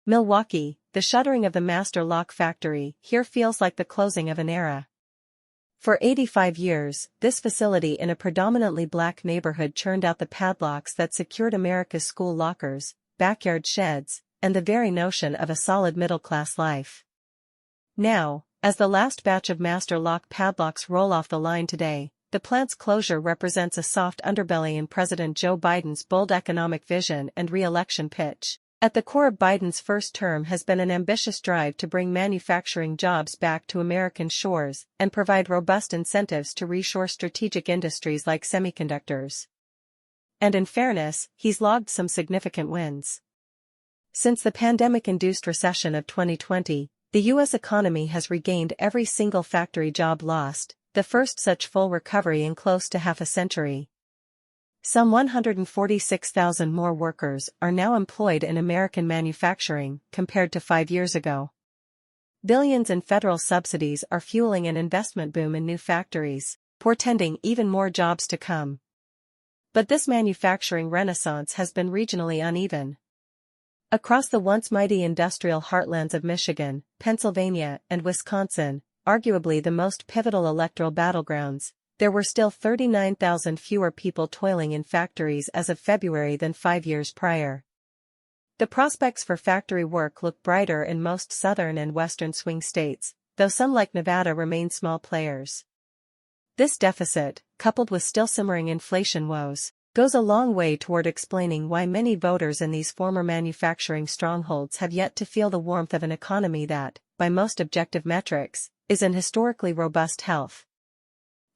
Milwaukee, the shuttering of the master lock factory here feels like the closing of an era. For 85 years, this facility in a predominantly black neighborhood churned out the padlocks that secured America's school lockers, backyard sheds, and the very notion of a solid middle-class life. Now, as the last batch of master lock padlocks roll off the line today, the plant's closure represents a soft underbelly in President Joe Biden's bold economic vision and re-election pitch. At the core of Biden's first term has been an ambitious drive to bring manufacturing jobs back to American shores and provide robust incentives to reshore strategic industries like semiconductors. And in fairness, he's logged some significant wins. Since the pandemic-induced recession of 2020, the U.S. economy has regained every single factory job lost, the first such full recovery in close to half a century. Some 146,000 more workers are now employed in American manufacturing compared to 5 years ago. Billions in federal subsidies are fueling an investment boom in new factories, portending even more jobs to come. But this manufacturing renaissance has been regionally uneven. Across the once mighty industrial heartlands of Michigan, Pennsylvania, and Wisconsin, arguably the most pivotal electoral battlegrounds, there were still 39,000 fewer people toiling in factories as of February than 5 years prior. The prospects for factory work look brighter in most southern and western swing states, though some like Nevada remain small players. This deficit, coupled with still simmering inflation woes, goes a long way toward explaining why many voters in these former manufacturing strongholds have yet to feel the warmth of an economy that, by most objective metrics, is in historically robust health.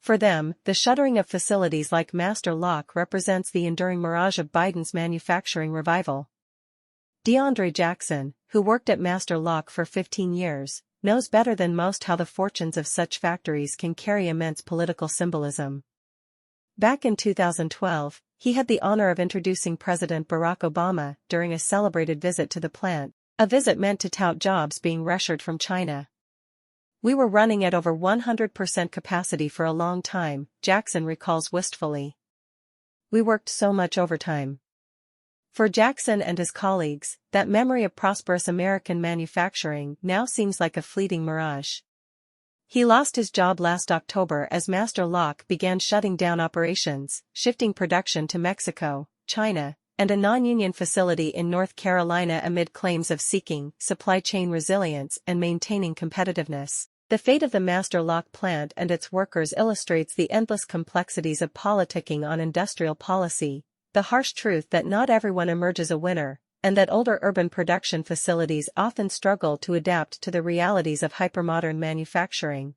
For them, the shuttering of facilities like Master Lock represents the enduring mirage of Biden's manufacturing revival. DiAndre Jackson, who worked at Master Lock for 15 years, knows better than most how the fortunes of such factories can carry immense political symbolism. Back in 2012, he had the honor of introducing President Barack Obama during a celebrated visit to the plant, a visit meant to tout jobs being reshored from China. "We were running at over 100% capacity for a long time," Jackson recalls wistfully. "We worked so much overtime." For Jackson and his colleagues, that memory of prosperous American manufacturing now seems like a fleeting mirage. He lost his job last October as Master Lock began shutting down operations, shifting production to Mexico, China, and a non-union facility in North Carolina amid claims of seeking supply chain resilience and maintaining competitiveness. The fate of the Master Lock plant and its workers illustrates the endless complexities of politicking on industrial policy, the harsh truth that not everyone emerges a winner, and that older urban production facilities often struggle to adapt to the realities of hypermodern manufacturing.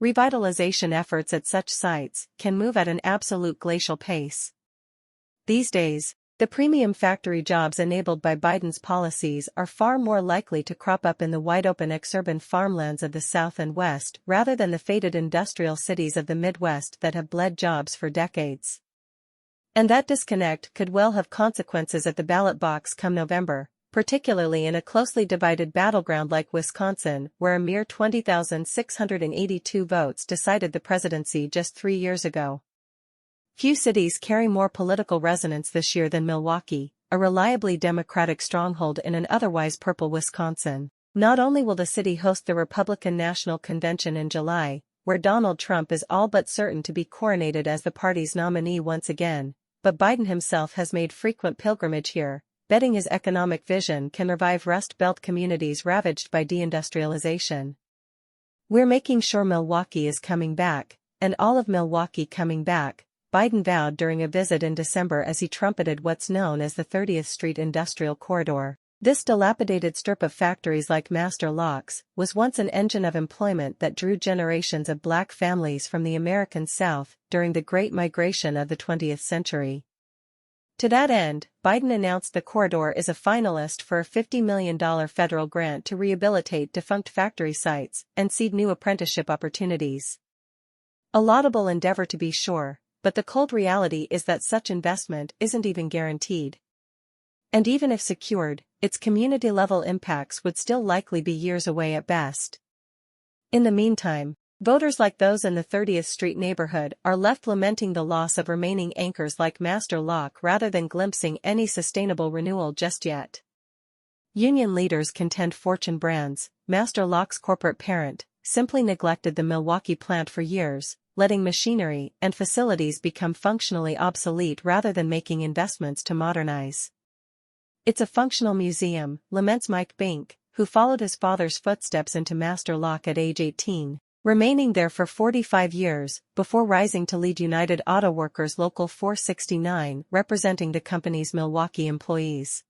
Revitalization efforts at such sites can move at an absolute glacial pace. These days, the premium factory jobs enabled by Biden's policies are far more likely to crop up in the wide-open exurban farmlands of the South and West rather than the faded industrial cities of the Midwest that have bled jobs for decades. And that disconnect could well have consequences at the ballot box come November, particularly in a closely divided battleground like Wisconsin, where a mere 20,682 votes decided the presidency just 3 years ago. Few cities carry more political resonance this year than Milwaukee, a reliably Democratic stronghold in an otherwise purple Wisconsin. Not only will the city host the Republican National Convention in July, where Donald Trump is all but certain to be coronated as the party's nominee once again, but Biden himself has made frequent pilgrimage here, betting his economic vision can revive Rust Belt communities ravaged by deindustrialization. "We're making sure Milwaukee is coming back, and all of Milwaukee coming back," Biden vowed during a visit in December as he trumpeted what's known as the 30th Street Industrial Corridor. This dilapidated strip of factories like Master Locks was once an engine of employment that drew generations of black families from the American South during the Great Migration of the 20th century. To that end, Biden announced the corridor is a finalist for a $50 million federal grant to rehabilitate defunct factory sites and seed new apprenticeship opportunities. A laudable endeavor to be sure, but the cold reality is that such investment isn't even guaranteed. And even if secured, its community-level impacts would still likely be years away at best. In the meantime, voters like those in the 30th Street neighborhood are left lamenting the loss of remaining anchors like Master Lock rather than glimpsing any sustainable renewal just yet. Union leaders contend Fortune Brands, Master Lock's corporate parent, simply neglected the Milwaukee plant for years, letting machinery and facilities become functionally obsolete rather than making investments to modernize. "It's a functional museum," laments Mike Bink, who followed his father's footsteps into Master Lock at age 18, remaining there for 45 years, before rising to lead United Auto Workers Local 469, representing the company's Milwaukee employees.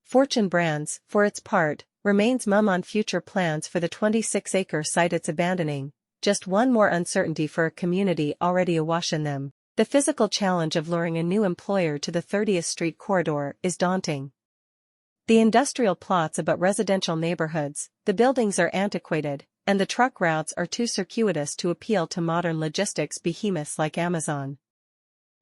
Fortune Brands, for its part, remains mum on future plans for the 26-acre site it's abandoning, just one more uncertainty for a community already awash in them. The physical challenge of luring a new employer to the 30th Street corridor is daunting. The industrial plots abut residential neighborhoods, the buildings are antiquated, and the truck routes are too circuitous to appeal to modern logistics behemoths like Amazon.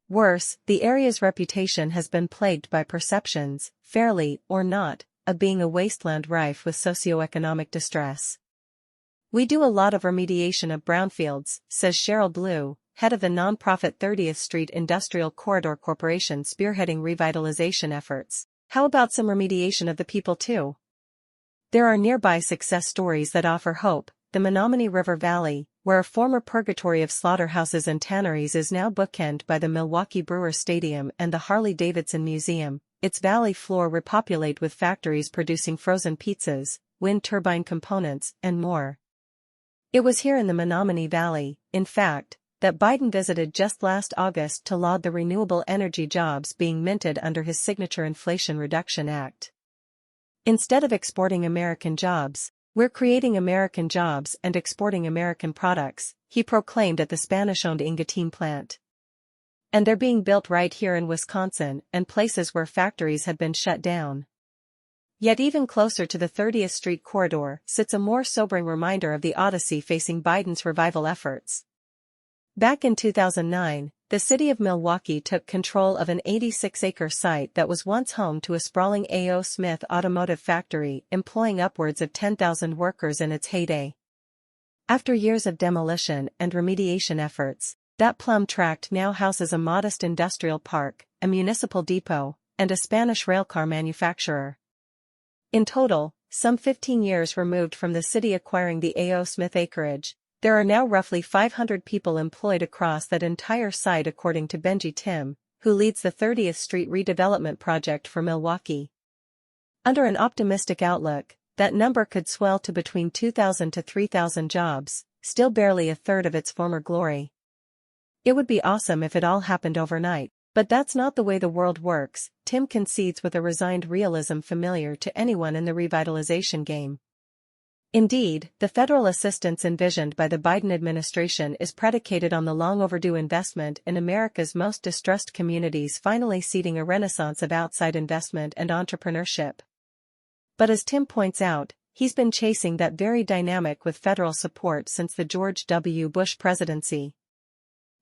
Worse, the area's reputation has been plagued by perceptions, fairly or not, of being a wasteland rife with socioeconomic distress. "We do a lot of remediation of brownfields," says Cheryl Blue, head of the nonprofit 30th Street Industrial Corridor Corporation spearheading revitalization efforts. "How about some remediation of the people too?" There are nearby success stories that offer hope. The Menominee River Valley, where a former purgatory of slaughterhouses and tanneries is now bookended by the Milwaukee Brewers Stadium and the Harley-Davidson Museum, its valley floor repopulate with factories producing frozen pizzas, wind turbine components, and more. It was here in the Menominee Valley, in fact, that Biden visited just last August to laud the renewable energy jobs being minted under his signature Inflation Reduction Act. "Instead of exporting American jobs, we're creating American jobs and exporting American products," he proclaimed at the Spanish-owned Ingatine plant. And they're being built right here in Wisconsin and places where factories had been shut down. Yet even closer to the 30th Street corridor sits a more sobering reminder of the odyssey facing Biden's revival efforts. Back in 2009, the city of Milwaukee took control of an 86-acre site that was once home to a sprawling A.O. Smith automotive factory employing upwards of 10,000 workers in its heyday. After years of demolition and remediation efforts, that plum tract now houses a modest industrial park, a municipal depot, and a Spanish railcar manufacturer. In total, some 15 years removed from the city acquiring the A.O. Smith acreage, there are now roughly 500 people employed across that entire site according to Benji Tim, who leads the 30th Street redevelopment project for Milwaukee. Under an optimistic outlook, that number could swell to between 2,000 to 3,000 jobs, still barely a third of its former glory. It would be awesome if it all happened overnight, but that's not the way the world works, Tim concedes with a resigned realism familiar to anyone in the revitalization game. Indeed, the federal assistance envisioned by the Biden administration is predicated on the long-overdue investment in America's most distressed communities finally seeding a renaissance of outside investment and entrepreneurship. But as Tim points out, he's been chasing that very dynamic with federal support since the George W. Bush presidency.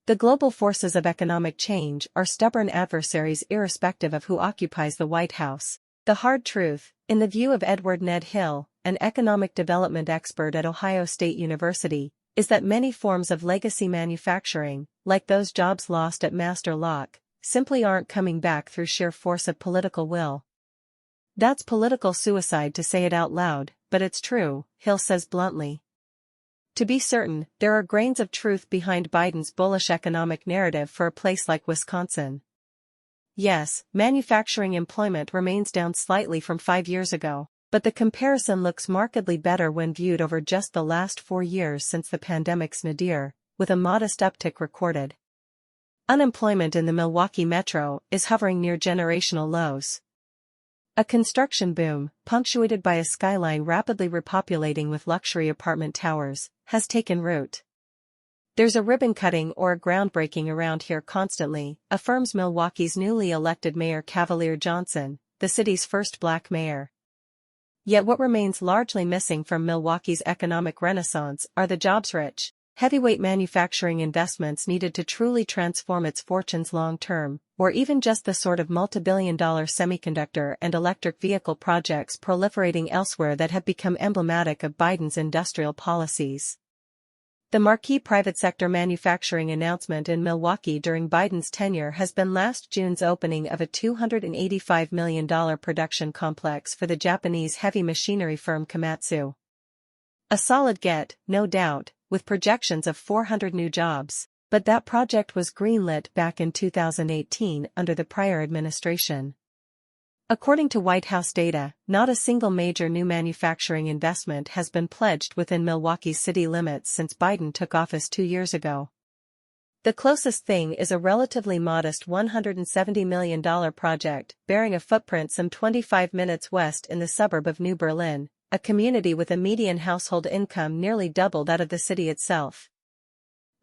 The global forces of economic change are stubborn adversaries irrespective of who occupies the White House. The hard truth, in the view of Edward Ned Hill, an economic development expert at Ohio State University, is that many forms of legacy manufacturing, like those jobs lost at Master Lock, simply aren't coming back through sheer force of political will. That's political suicide to say it out loud, but it's true, Hill says bluntly. To be certain, there are grains of truth behind Biden's bullish economic narrative for a place like Wisconsin. Yes, manufacturing employment remains down slightly from 5 years ago. But the comparison looks markedly better when viewed over just the last 4 years since the pandemic's nadir, with a modest uptick recorded. Unemployment in the Milwaukee metro is hovering near generational lows. A construction boom, punctuated by a skyline rapidly repopulating with luxury apartment towers, has taken root. There's a ribbon cutting or a groundbreaking around here constantly, affirms Milwaukee's newly elected Mayor Cavalier Johnson, the city's first black mayor. Yet what remains largely missing from Milwaukee's economic renaissance are the jobs-rich, heavyweight manufacturing investments needed to truly transform its fortunes long-term, or even just the sort of multi-billion-dollar semiconductor and electric vehicle projects proliferating elsewhere that have become emblematic of Biden's industrial policies. The marquee private sector manufacturing announcement in Milwaukee during Biden's tenure has been last June's opening of a $285 million production complex for the Japanese heavy machinery firm Komatsu. A solid get, no doubt, with projections of 400 new jobs, but that project was greenlit back in 2018 under the prior administration. According to White House data, not a single major new manufacturing investment has been pledged within Milwaukee's city limits since Biden took office 2 years ago. The closest thing is a relatively modest $170 million project, bearing a footprint some 25 minutes west in the suburb of New Berlin, a community with a median household income nearly double that of the city itself.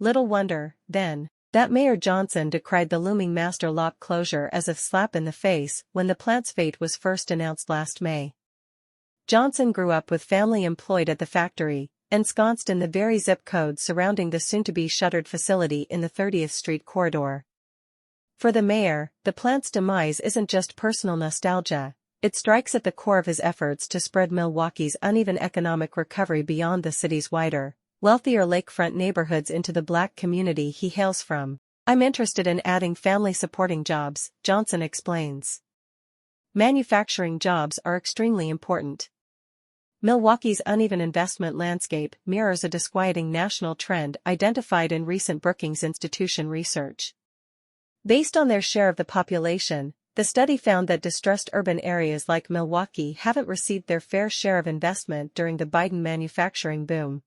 Little wonder, then, that Mayor Johnson decried the looming master lock closure as a slap in the face when the plant's fate was first announced last May. Johnson grew up with family employed at the factory, ensconced in the very zip code surrounding the soon-to-be shuttered facility in the 30th Street corridor. For the mayor, the plant's demise isn't just personal nostalgia, it strikes at the core of his efforts to spread Milwaukee's uneven economic recovery beyond the city's wider, wealthier lakefront neighborhoods into the Black community he hails from. "I'm interested in adding family-supporting jobs," Johnson explains. "Manufacturing jobs are extremely important. Milwaukee's uneven investment landscape mirrors a disquieting national trend identified in recent Brookings Institution research. Based on their share of the population, the study found that distressed urban areas like Milwaukee haven't received their fair share of investment during the Biden manufacturing boom.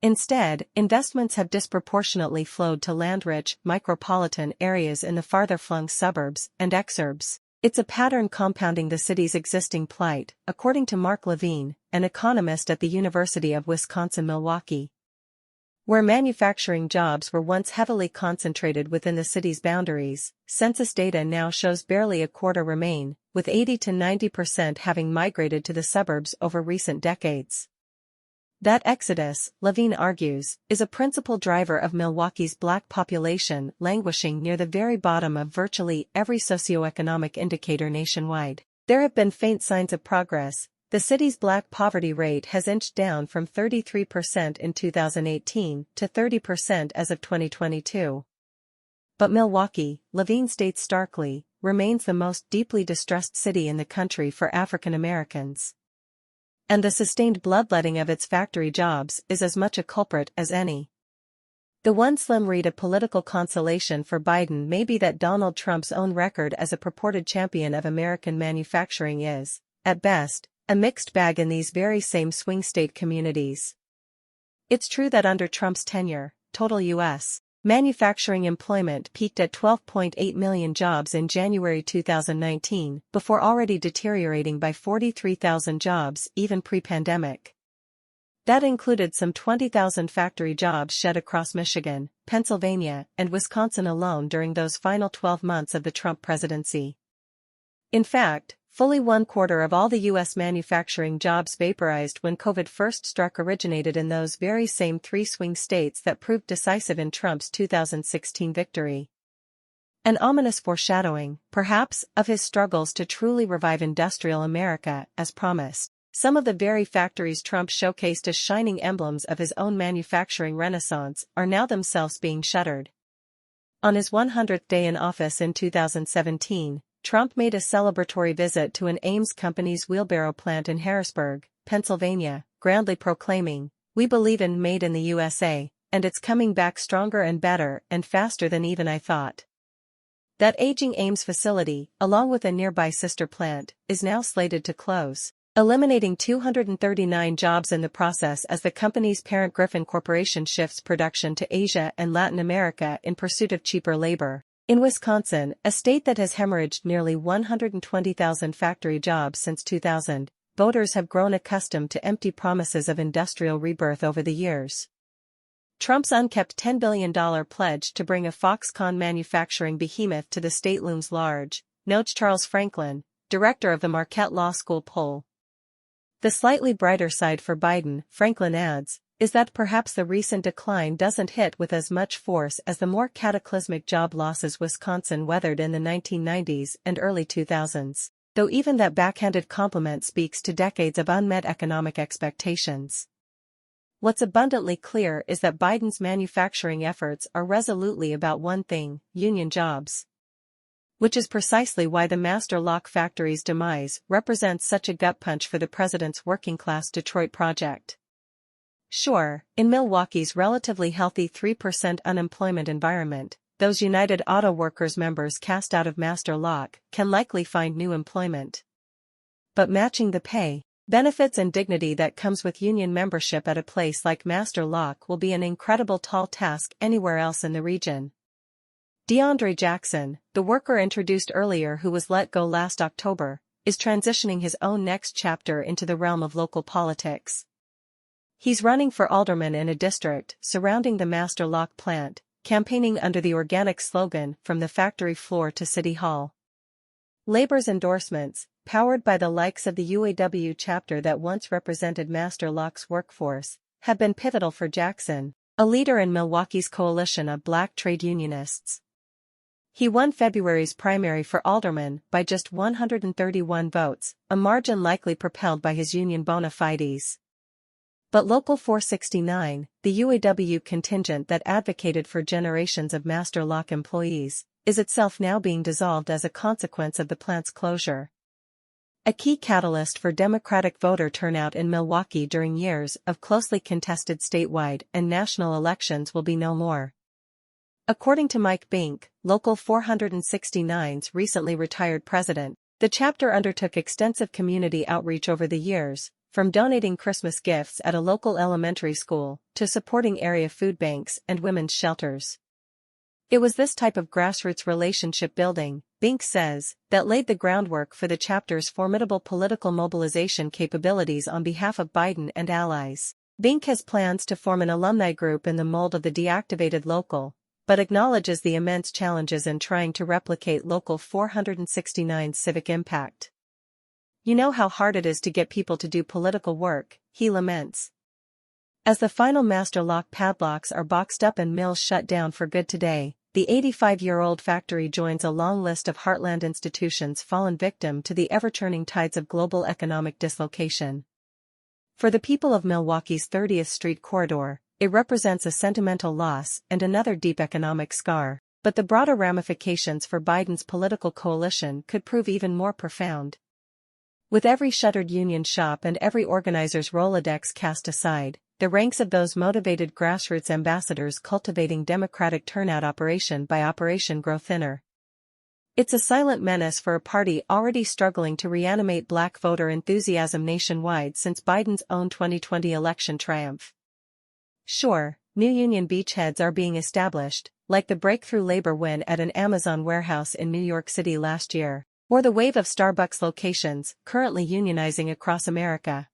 Instead, investments have disproportionately flowed to land-rich, micropolitan areas in the farther-flung suburbs and exurbs. It's a pattern compounding the city's existing plight, according to Mark Levine, an economist at the University of Wisconsin-Milwaukee. Where manufacturing jobs were once heavily concentrated within the city's boundaries, census data now shows barely a quarter remain, with 80 to 90% having migrated to the suburbs over recent decades. That exodus, Levine argues, is a principal driver of Milwaukee's Black population languishing near the very bottom of virtually every socioeconomic indicator nationwide. There have been faint signs of progress. The city's Black poverty rate has inched down from 33% in 2018 to 30% as of 2022. But Milwaukee, Levine states starkly, remains the most deeply distressed city in the country for African Americans. And the sustained bloodletting of its factory jobs is as much a culprit as any. The one slim reed of political consolation for Biden may be that Donald Trump's own record as a purported champion of American manufacturing is, at best, a mixed bag in these very same swing state communities. It's true that under Trump's tenure, total U.S. manufacturing employment peaked at 12.8 million jobs in January 2019, before already deteriorating by 43,000 jobs even pre-pandemic. That included some 20,000 factory jobs shed across Michigan, Pennsylvania, and Wisconsin alone during those final 12 months of the Trump presidency. In fact, fully 1/4 of all the U.S. manufacturing jobs vaporized when COVID first struck originated in those very same 3 swing states that proved decisive in Trump's 2016 victory. An ominous foreshadowing, perhaps, of his struggles to truly revive industrial America, as promised. Some of the very factories Trump showcased as shining emblems of his own manufacturing renaissance are now themselves being shuttered. On his 100th day in office in 2017, Trump made a celebratory visit to an Ames Company's wheelbarrow plant in Harrisburg, Pennsylvania, grandly proclaiming, "We believe in Made in the USA, and it's coming back stronger and better and faster than even I thought." That aging Ames facility, along with a nearby sister plant, is now slated to close, eliminating 239 jobs in the process as the company's parent Griffin Corporation shifts production to Asia and Latin America in pursuit of cheaper labor. In Wisconsin, a state that has hemorrhaged nearly 120,000 factory jobs since 2000, voters have grown accustomed to empty promises of industrial rebirth over the years. Trump's unkept $10 billion pledge to bring a Foxconn manufacturing behemoth to the state looms large, notes Charles Franklin, director of the Marquette Law School poll. The slightly brighter side for Biden, Franklin adds, is that perhaps the recent decline doesn't hit with as much force as the more cataclysmic job losses Wisconsin weathered in the 1990s and early 2000s, though even that backhanded compliment speaks to decades of unmet economic expectations. What's abundantly clear is that Biden's manufacturing efforts are resolutely about one thing: union jobs. Which is precisely why the master lock factory's demise represents such a gut punch for the president's working-class Detroit project. Sure, in Milwaukee's relatively healthy 3% unemployment environment, those United Auto Workers members cast out of master lock can likely find new employment. But matching the pay, benefits and dignity that comes with union membership at a place like master lock will be an incredible tall task anywhere else in the region. DiAndre Jackson, the worker introduced earlier who was let go last October, is transitioning his own next chapter into the realm of local politics. He's running for alderman in a district surrounding the master lock plant, campaigning under the organic slogan "From the factory floor to City Hall." Labor's endorsements, powered by the likes of the UAW chapter that once represented master lock's workforce, have been pivotal for Jackson, a leader in Milwaukee's coalition of black trade unionists. He won February's primary for alderman by just 131 votes, a margin likely propelled by his union bona fides. But Local 469, the UAW contingent that advocated for generations of master lock employees, is itself now being dissolved as a consequence of the plant's closure. A key catalyst for Democratic voter turnout in Milwaukee during years of closely contested statewide and national elections will be no more. According to Mike Bink, Local 469's recently retired president, the chapter undertook extensive community outreach over the years, from donating Christmas gifts at a local elementary school to supporting area food banks and women's shelters. It was this type of grassroots relationship building, Bink says, that laid the groundwork for the chapter's formidable political mobilization capabilities on behalf of Biden and allies. Bink has plans to form an alumni group in the mold of the deactivated Local, but acknowledges the immense challenges in trying to replicate Local 469's civic impact. "You know how hard it is to get people to do political work," he laments. As the final master lock padlocks are boxed up and mills shut down for good today, the 85-year-old factory joins a long list of heartland institutions fallen victim to the ever-turning tides of global economic dislocation. For the people of Milwaukee's 30th Street corridor, it represents a sentimental loss and another deep economic scar, but the broader ramifications for Biden's political coalition could prove even more profound. With every shuttered union shop and every organizer's Rolodex cast aside, the ranks of those motivated grassroots ambassadors cultivating Democratic turnout operation by operation grow thinner. It's a silent menace for a party already struggling to reanimate black voter enthusiasm nationwide since Biden's own 2020 election triumph. Sure, new union beachheads are being established, like the breakthrough labor win at an Amazon warehouse in New York City last year, or the wave of Starbucks locations currently unionizing across America.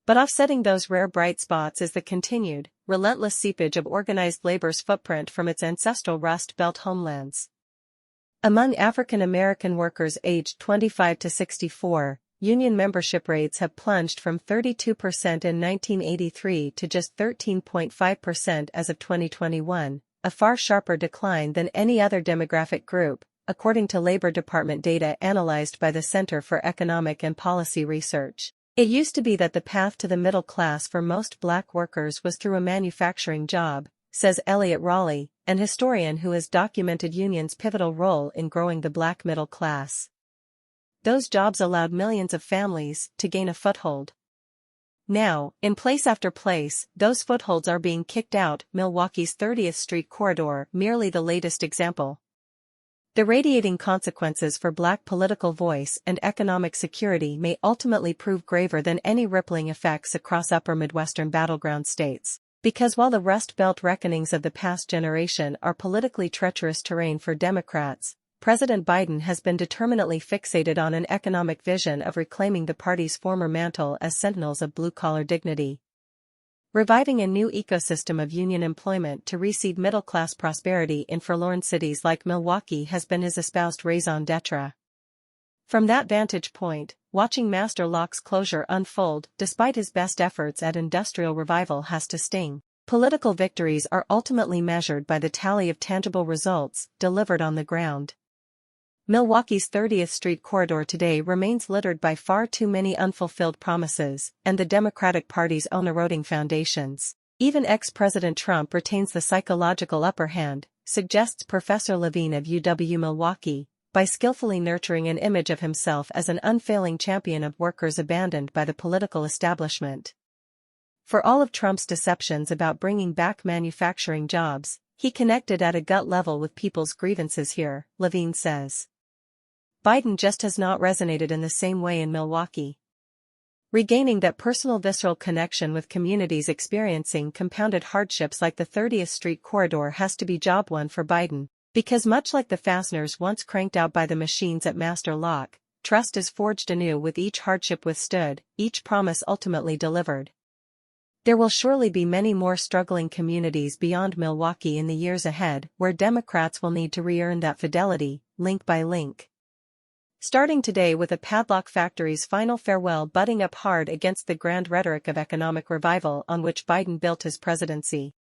But offsetting those rare bright spots is the continued, relentless seepage of organized labor's footprint from its ancestral Rust Belt homelands. Among African American workers aged 25 to 64, union membership rates have plunged from 32% in 1983 to just 13.5% as of 2021, a far sharper decline than any other demographic group, according to Labor Department data analyzed by the Center for Economic and Policy Research. It used to be that the path to the middle class for most black workers was through a manufacturing job, says Elliot Raleigh, an historian who has documented unions' pivotal role in growing the black middle class. Those jobs allowed millions of families to gain a foothold. Now, in place after place, those footholds are being kicked out. Milwaukee's 30th Street corridor, merely the latest example. The radiating consequences for black political voice and economic security may ultimately prove graver than any rippling effects across upper Midwestern battleground states, because while the Rust Belt reckonings of the past generation are politically treacherous terrain for Democrats, President Biden has been determinately fixated on an economic vision of reclaiming the party's former mantle as sentinels of blue-collar dignity. Reviving a new ecosystem of union employment to reseed middle-class prosperity in forlorn cities like Milwaukee has been his espoused raison d'etre. From that vantage point, watching Master Lock's closure unfold despite his best efforts at industrial revival has to sting. Political victories are ultimately measured by the tally of tangible results delivered on the ground. Milwaukee's 30th Street corridor today remains littered by far too many unfulfilled promises and the Democratic Party's own eroding foundations. Even ex-President Trump retains the psychological upper hand, suggests Professor Levine of UW-Milwaukee, by skillfully nurturing an image of himself as an unfailing champion of workers abandoned by the political establishment. For all of Trump's deceptions about bringing back manufacturing jobs, he connected at a gut level with people's grievances here, Levine says. Biden just has not resonated in the same way in Milwaukee. Regaining that personal visceral connection with communities experiencing compounded hardships like the 30th Street corridor has to be job one for Biden, because much like the fasteners once cranked out by the machines at Master Lock, trust is forged anew with each hardship withstood, each promise ultimately delivered. There will surely be many more struggling communities beyond Milwaukee in the years ahead where Democrats will need to re-earn that fidelity, link by link. Starting today with a padlock factory's final farewell butting up hard against the grand rhetoric of economic revival on which Biden built his presidency.